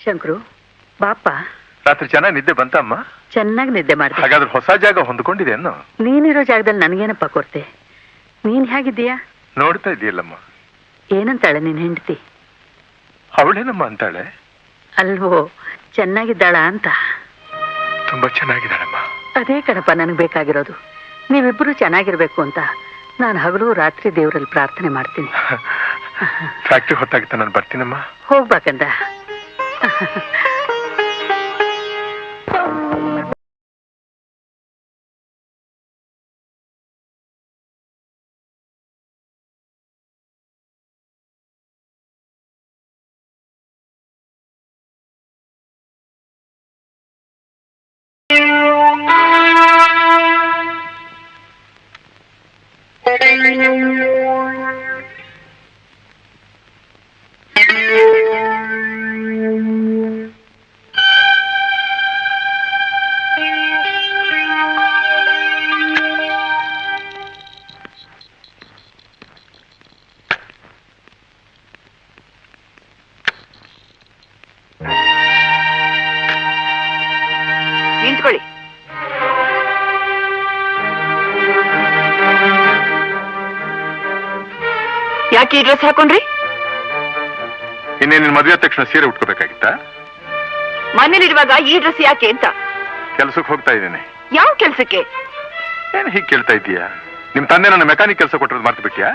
ಶಂಕರು ಬಾಪ. ರಾತ್ರಿ ಚೆನ್ನಾಗಿ ನಿದ್ದೆ ಬಂತಮ್ಮ? ಚೆನ್ನಾಗಿ ನಿದ್ದೆ ಮಾಡಿದೆ. ಹಾಗಾದ್ರೆ ಹೊಸ ಜಾಗ ಹೊಂದ್ಕೊಂಡಿದೆ ಅನ್ನೋ? ನೀನಿರೋ ಜಾಗದಲ್ಲಿ ನನಗೇನಪ್ಪ ಕೊಡ್ತೆ? ನೀನ್ ಹೇಗಿದ್ದೀಯಾ? ನೋಡ್ತಾ ಇದೆಯಲ್ಲಮ್ಮ. ಏನಂತಾಳೆ ನಿನ್ ಹೆಂಡತಿ? ಅವಳೇನಮ್ಮ ಅಂತಾಳೆ? ಅಲ್ವೋ, ಚೆನ್ನಾಗಿದ್ದಾಳ ಅಂತ. ತುಂಬಾ ಚೆನ್ನಾಗಿದ್ದಾಳಮ್ಮ. ಅದೇ ಕಣಪ್ಪ ನನಗೆ ಬೇಕಾಗಿರೋದು. ನೀವಿಬ್ಬರು ಚೆನ್ನಾಗಿರ್ಬೇಕು ಅಂತ ನಾನು ಹಗಲು ರಾತ್ರಿ ದೇವರಲ್ಲಿ ಪ್ರಾರ್ಥನೆ ಮಾಡ್ತೀನಿ. ಫ್ಯಾಕ್ಟ್ರಿ ಹೊತ್ತಾಗುತ್ತೆ, ನಾನು ಬರ್ತೀನಮ್ಮ. ಹೋಗ್ಬೇಕಂದ. ನಿಂತ್ಕೊಳ್ಳಿ. ಯಾಕೆ ಈ ಡ್ರೆಸ್ ಹಾಕೊಂಡ್ರಿ? ಇನ್ನೇ ನಿನ್ ಮದುವೆ ತಕ್ಷಣ ಸೀರೆ ಉಟ್ಕೋಬೇಕಾಗಿತ್ತ? ಮನೇಲಿರುವಾಗ ಈ ಡ್ರೆಸ್ ಯಾಕೆ ಅಂತ. ಕೆಲ್ಸಕ್ಕೆ ಹೋಗ್ತಾ ಇದ್ದೇನೆ. ಯಾವ ಕೆಲ್ಸಕ್ಕೆ? ಏನ್ ಹೀಗ್ ಕೇಳ್ತಾ ಇದೀಯಾ? ನಿಮ್ ತಂದೆ ನನ್ನ ಮೆಕ್ಯಾನಿಕ್ ಕೆಲಸ ಕೊಟ್ಟರು ಮರ್ತು ಬಿಟ್ಟಿಯಾ?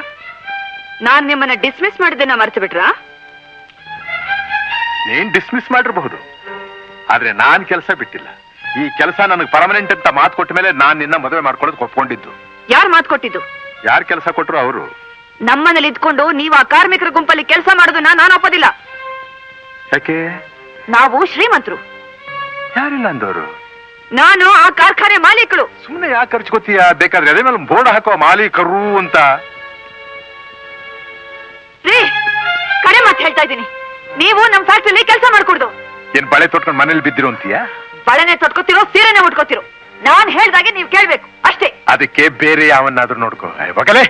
ನಾನ್ ನಿಮ್ಮನ್ನ ಡಿಸ್ಮಿಸ್ ಮಾಡಿದ್ದನ್ನ ಮರ್ತು ಬಿಟ್ರಾ? ನೀನ್ ಡಿಸ್ಮಿಸ್ ಮಾಡಿರಬಹುದು, ಆದ್ರೆ ನಾನ್ ಕೆಲಸ ಬಿಟ್ಟಿಲ್ಲ. ಈ ಕೆಲಸ ನನಗೆ ಪರ್ಮನೆಂಟ್ ಅಂತ ಮಾತು ಕೊಟ್ಟ ಮೇಲೆ ನಾನ್ ನಿನ್ನ ಮದುವೆ ಮಾಡ್ಕೊಳ್ಳೋದು ಒಪ್ಕೊಂಡಿದ್ದು. ಯಾರು ಮಾತು ಕೊಟ್ಟಿದ್ದು? ಯಾರು ಕೆಲಸ ಕೊಟ್ರು ಅವರು. ನಮ್ಮನೇಲಿ ಇದ್ಕೊಂಡು ನೀವು ಆ ಕಾರ್ಮಿಕರ ಗುಂಪಲ್ಲಿ ಕೆಲಸ ಮಾಡೋದನ್ನ ನಾನು ಒಪ್ಪೋದಿಲ್ಲ. ಯಾಕೆ? ನಾವು ಶ್ರೀಮಂತರು. ಯಾರಿಲ್ಲ ಅಂದವರು? ನಾನು ಆ ಕಾರ್ಖಾನೆ ಮಾಲೀಕರು. ಸುಮ್ಮನೆ ಯಾಕೆ ಖರ್ಚ್ಕೋತೀಯ? ಬೇಕಾದ್ರೆ ಅದೇ ಮೇಲೆ ಬೋರ್ಡ್ ಹಾಕುವ ಮಾಲೀಕರು ಅಂತ. ರೀ, ಕರೆ ಮಾತು ಹೇಳ್ತಾ ಇದ್ದೀನಿ. ನೀವು ನಮ್ ಫ್ಯಾಕ್ಟ್ರಿಲಿ ಕೆಲಸ ಮಾಡ್ಕೊಡ್ದು. ಏನ್ ಬಳೆ ತೊಟ್ಕೊಂಡು ಮನೇಲಿ ಬಿದ್ದಿರೋ ಅಂತೀಯ? ಬಳೆನೆ ತೊಟ್ಕೋತಿರೋ, ಸೀರೆನೆ ಉಟ್ಕೋತಿರೋ, ನಾನ್ ಹೇಳ್ದಾಗೆ ನೀವು ಕೇಳ್ಬೇಕು ಅಷ್ಟೇ. ಅದಕ್ಕೆ ಬೇರೆ ಯಾವನ್ನಾದ್ರೂ ನೋಡ್ಕೋ. ಇವಾಗಲೇ